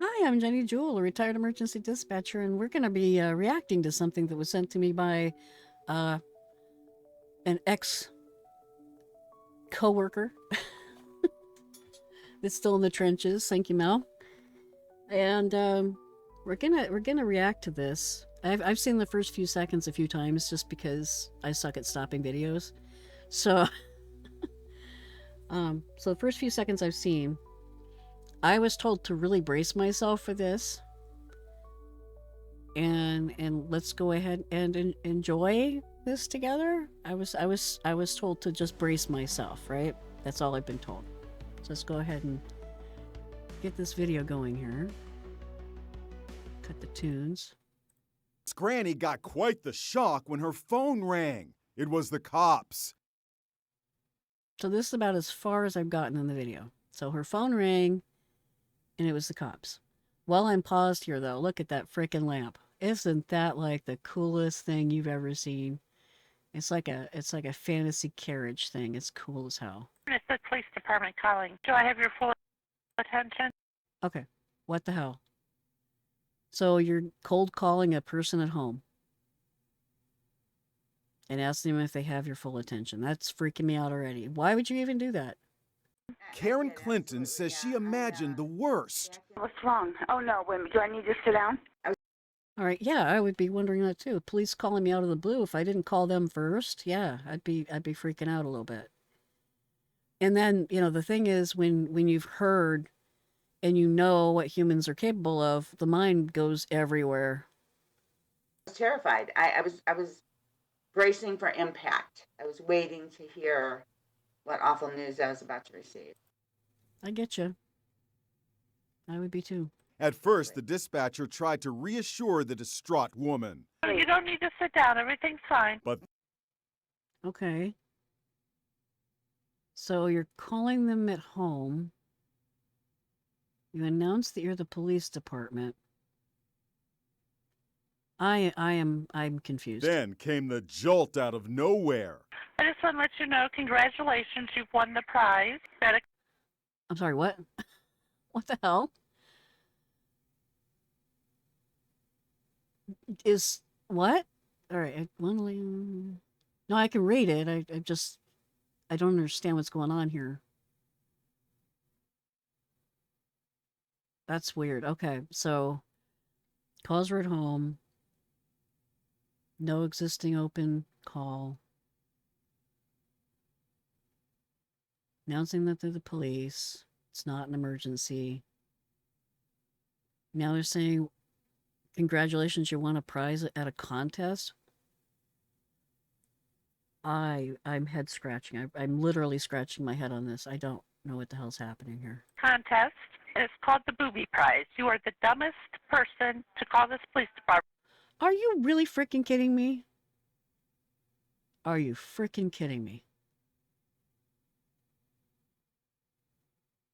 Hi, I'm Jenny Jewell, a retired emergency dispatcher, and we're going to be reacting to something that was sent to me by uh, an ex coworker that's still in the trenches. Thank you, Mel. And we're gonna react to this. I've seen the first few seconds a few times just because I suck at stopping videos. So so the first few seconds I've seen, I was told to really brace myself for this, and let's go ahead and enjoy this together. I was told to just brace myself, right? That's all I've been told. So let's go ahead and get this video going here. Cut the tunes. Granny got quite the shock when her phone rang. It was the cops. So this is about as far as I've gotten in the video. So her phone rang, and it was the cops. While I'm paused here, though, look at that frickin' lamp. Isn't that like the coolest thing you've ever seen? It's like a fantasy carriage thing. It's cool as hell. It's the police department calling. Do I have your full attention? Okay, what the hell? So you're cold calling a person at home and asking them if they have your full attention. That's freaking me out already. Why would you even do that? Karen Clinton says she imagined the worst. What's wrong? Oh, no. Wait a minute. Do I need to sit down? All right, yeah, I would be wondering that too. Police calling me out of the blue. If I didn't call them first, yeah, I'd be freaking out a little bit. And then, the thing is when you've heard and you know what humans are capable of, the mind goes everywhere. I was terrified. I was bracing for impact. I was waiting to hear what awful news I was about to receive. I get you. I would be too. At first, the dispatcher tried to reassure the distraught woman. You don't need to sit down. Everything's fine. But Okay. So you're calling them at home. You announce that you're the police department. I'm confused. then came the jolt out of nowhere. I just want to let you know, congratulations, you've won the prize. I'm sorry, what? What the hell? Is what? All right, no, I can read it. I don't understand what's going on here. That's weird. Okay, so calls are at home. No existing open call. Announcing that they're the police. It's not an emergency. Now they're saying, congratulations, you won a prize at a contest. I'm head scratching. I'm literally scratching my head on this. I don't know what the hell's happening here. Contest. It's called the Booby Prize. You are the dumbest person to call this police department. Are you really freaking kidding me? Are you freaking kidding me?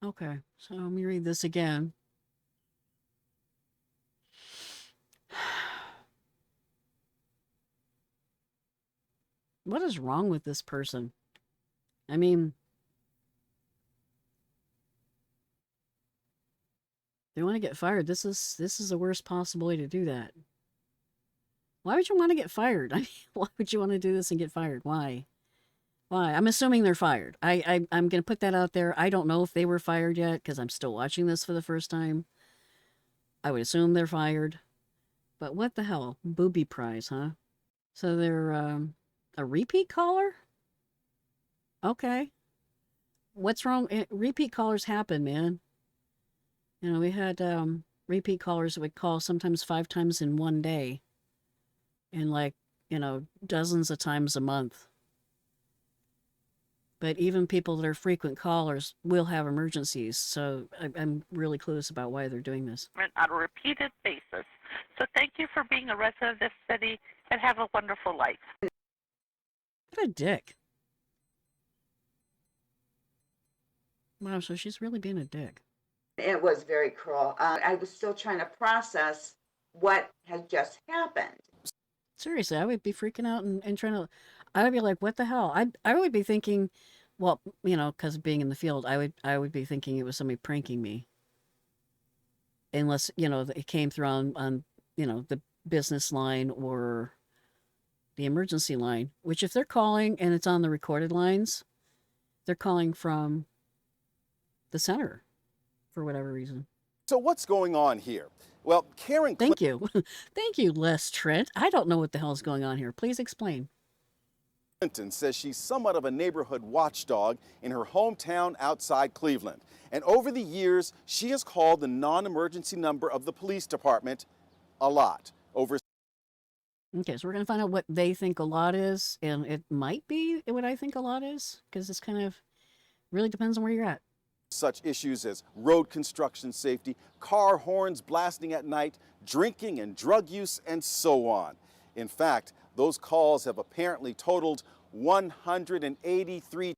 Okay, so let me read this again. What is wrong with this person? I mean, they want to get fired. This is the worst possible way to do that. Why would you want to get fired? I mean, why would you want to do this and get fired? Why? Why? I'm assuming they're fired. I'm going to put that out there. I don't know if they were fired yet because I'm still watching this for the first time. I would assume they're fired. But what the hell? Booby Prize, huh? So they're a repeat caller? Okay. What's wrong? Repeat callers happen, man. We had repeat callers that would call sometimes 5 times in one day. And dozens of times a month. But even people that are frequent callers will have emergencies. So I'm really clueless about why they're doing this. On a repeated basis. So thank you for being a resident of this city and have a wonderful life. What a dick. Wow, so she's really being a dick. It was very cruel. I was still trying to process what had just happened. Seriously, I would be freaking out and trying to... I would be like, what the hell? I would be thinking, well, because being in the field, I would be thinking it was somebody pranking me. unless, it came through on the business line or the emergency line, which if they're calling and it's on the recorded lines, they're calling from the center for whatever reason. So what's going on here? Well, Karen Thank you. Thank you, Les Trent. I don't know what the hell is going on here. Please explain. Clinton says she's somewhat of a neighborhood watchdog in her hometown outside Cleveland. And over the years, she has called the non-emergency number of the police department a lot. Okay, so we're going to find out what they think a lot is, and it might be what I think a lot is, because it's kind of really depends on where you're at. Such issues as road construction safety, car horns blasting at night, drinking and drug use, and so on. In fact, those calls have apparently totaled 183.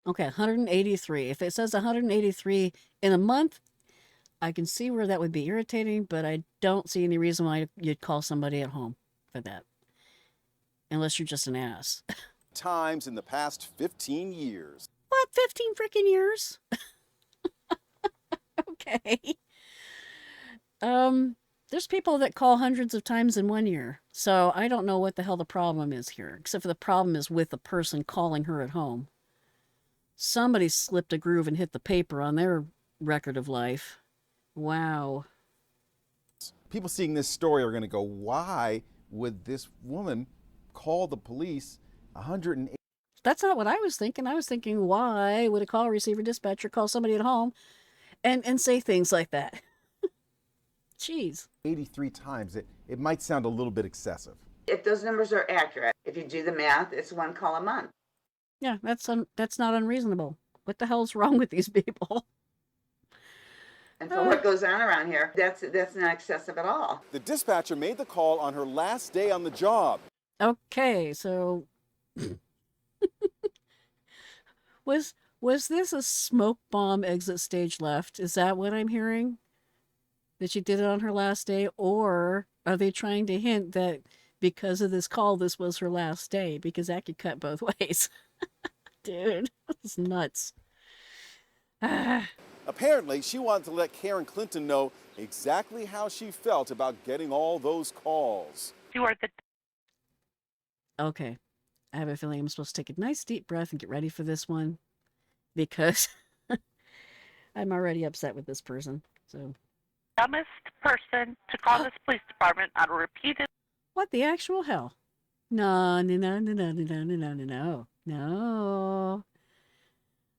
Okay, 183. If it says 183 in a month, I can see where that would be irritating, but I don't see any reason why you'd call somebody at home for that. Unless you're just an ass. Times in the past 15 years. What, 15 freaking years? Okay. There's people that call hundreds of times in 1 year. So I don't know what the hell the problem is here, except for the problem is with the person calling her at home. Somebody slipped a groove and hit the paper on their record of life. Wow. People seeing this story are going to go, why would this woman call the police 180? That's not what I was thinking. I was thinking, why would a call receiver dispatcher call somebody at home and say things like that? Jeez. 83 times. It might sound a little bit excessive. If those numbers are accurate, if you do the math, it's one call a month. Yeah, that's not unreasonable. What the hell's wrong with these people? And for what goes on around here, that's not excessive at all. The dispatcher made the call on her last day on the job. Okay, so was this a smoke bomb exit stage left? Is that what I'm hearing? That she did it on her last day? Or are they trying to hint that because of this call, this was her last day? Because that could cut both ways. Dude, that's nuts. Apparently, she wanted to let Karen Clinton know exactly how she felt about getting all those calls. You are the Okay, I have a feeling I'm supposed to take a nice deep breath and get ready for this one, because I'm already upset with this person. So, dumbest person to call this police department on a repeated. what the actual hell? No, no, no, no, no, no, no, no, no, no, no.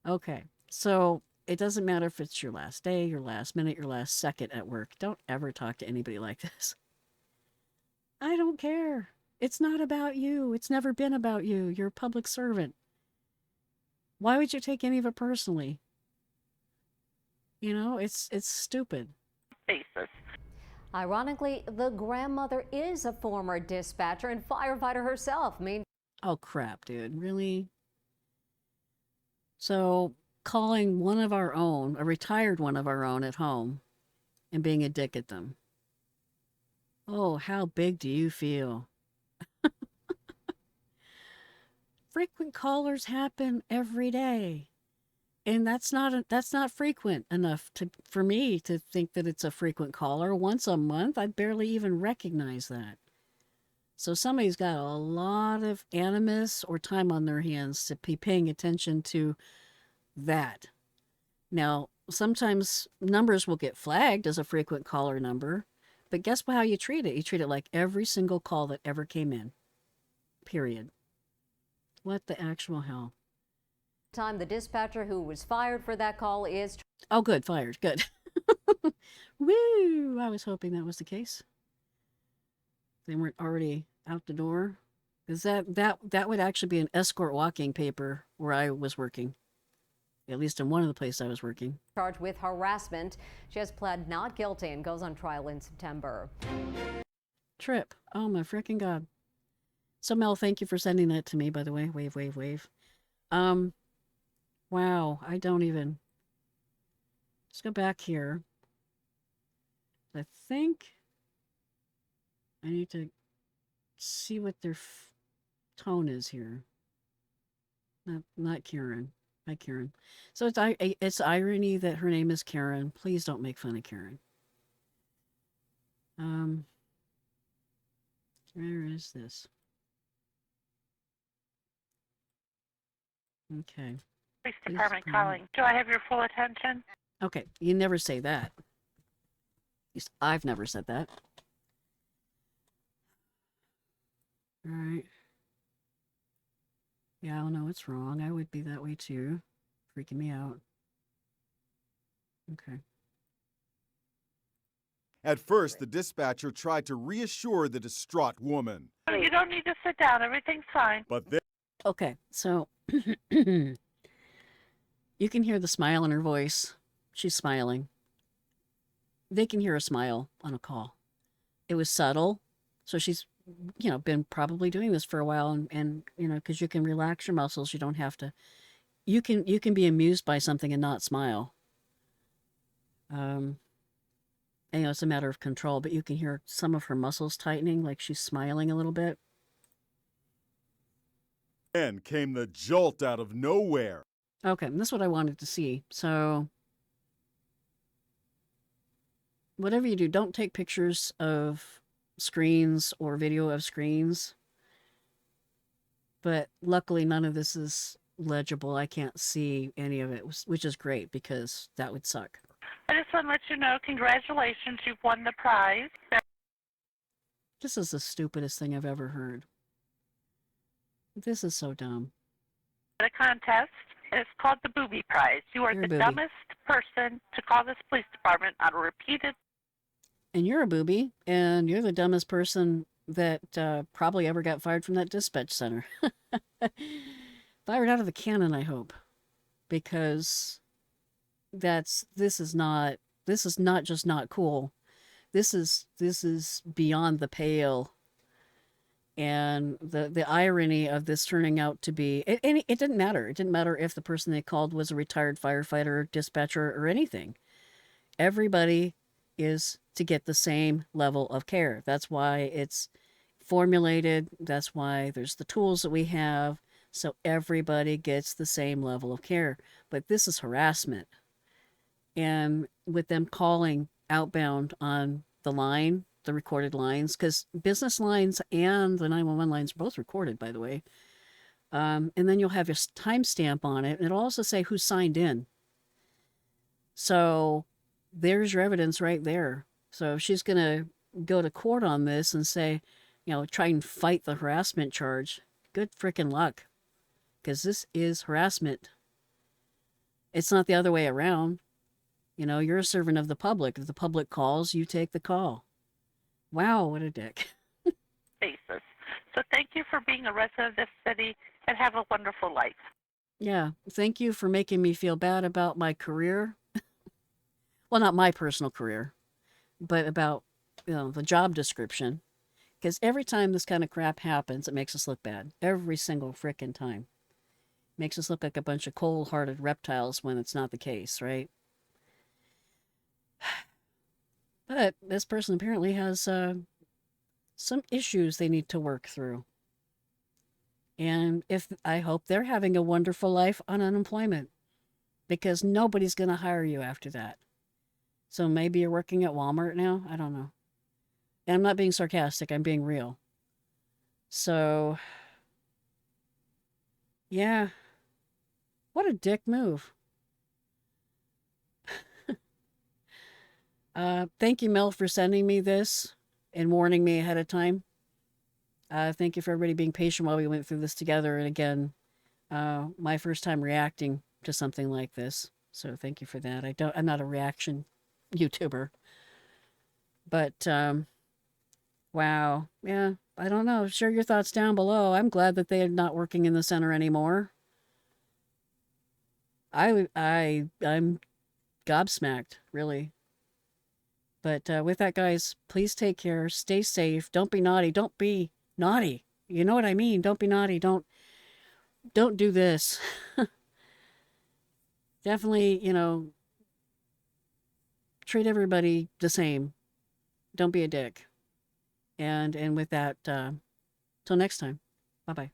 Okay, so it doesn't matter if it's your last day, your last minute, your last second at work. Don't ever talk to anybody like this. I don't care. It's not about you. It's never been about you. You're a public servant. Why would you take any of it personally? It's stupid. Basis. Ironically, the grandmother is a former dispatcher and firefighter herself. Oh, crap, dude. Really? So, calling one of our own, a retired one of our own at home, and being a dick at them. Oh, how big do you feel? Frequent callers happen every day. And that's not frequent enough for me to think that it's a frequent caller. Once a month, I'd barely even recognize that. So somebody's got a lot of animus or time on their hands to be paying attention to that. Now, sometimes numbers will get flagged as a frequent caller number, but guess how you treat it? You treat it like every single call that ever came in. Period. What the actual hell? Time the dispatcher who was fired for that call is. Oh, good. Fired. Good. Woo! I was hoping that was the case. They weren't already out the door. Because that would actually be an escort walking paper where I was working. At least in one of the places I was working. Charged with harassment. She has pled not guilty and goes on trial in September. Trip. Oh, my freaking God. So, Mel, thank you for sending that to me, by the way. Wave, wave, wave. Wow. I don't even. Let's go back here. I think I need to see what their tone is here. Not Karen. Hi, Karen. So it's irony that her name is Karen. Please don't make fun of Karen. Um, where is this? Okay. Police Please department promote. calling. Do I have your full attention? Okay, you never say that. At least I've never said that. All right. Yeah, I don't know what's wrong. I would be that way too. Freaking me out. Okay. At first, the dispatcher tried to reassure the distraught woman. You don't need to sit down. Everything's fine. But then Okay, so you can hear the smile in her voice. She's smiling. They can hear a smile on a call. It was subtle. So she's, been probably doing this for a while and because you can relax your muscles. You don't have to, you can be amused by something and not smile. And, it's a matter of control, but you can hear some of her muscles tightening, like she's smiling a little bit. came the jolt out of nowhere. Okay, and that's what I wanted to see. So, whatever you do, don't take pictures of screens or video of screens. But luckily, none of this is legible. I can't see any of it, which is great because that would suck. I just want to let you know, congratulations, you've won the prize. This is the stupidest thing I've ever heard. This is so dumb. The contest is called the Booby Prize. You are You're a the booby. dumbest person to call this police department on a repeated. And you're a booby, and you're the dumbest person that probably ever got fired from that dispatch center. Fired out of the cannon, I hope, because this is not just not cool. This is beyond the pale. And the irony of this turning out to be, it didn't matter. It didn't matter if the person they called was a retired firefighter, dispatcher, or anything. Everybody is to get the same level of care. That's why it's formulated. That's why there's the tools that we have. So everybody gets the same level of care. But this is harassment. And with them calling outbound on the line, the recorded lines, because business lines and the 911 lines are both recorded, by the way. And then you'll have your timestamp on it. And it'll also say who signed in. So there's your evidence right there. So if she's going to go to court on this and say, try and fight the harassment charge, good freaking luck. Because this is harassment. It's not the other way around. You're a servant of the public. If the public calls, you take the call. Wow, what a dick. Basis. So thank you for being a resident of this city and have a wonderful life. Yeah, thank you for making me feel bad about my career. Well, not my personal career, but about the job description. Because every time this kind of crap happens, it makes us look bad. Every single frickin' time. Makes us look like a bunch of cold-hearted reptiles when it's not the case, right? But this person apparently has some issues they need to work through. And I hope they're having a wonderful life on unemployment, because nobody's going to hire you after that. So maybe you're working at Walmart now? I don't know. And I'm not being sarcastic, I'm being real. So, yeah. What a dick move. Thank you, Mel, for sending me this and warning me ahead of time. Thank you for everybody being patient while we went through this together. And again, my first time reacting to something like this. So thank you for that. I'm not a reaction YouTuber. But, wow. Yeah, I don't know. Share your thoughts down below. I'm glad that they are not working in the center anymore. I'm gobsmacked, really. But with that, guys, please take care. Stay safe. Don't be naughty. Don't be naughty. You know what I mean? Don't be naughty. Don't do this. Definitely, treat everybody the same. Don't be a dick. And with that, till next time. Bye-bye.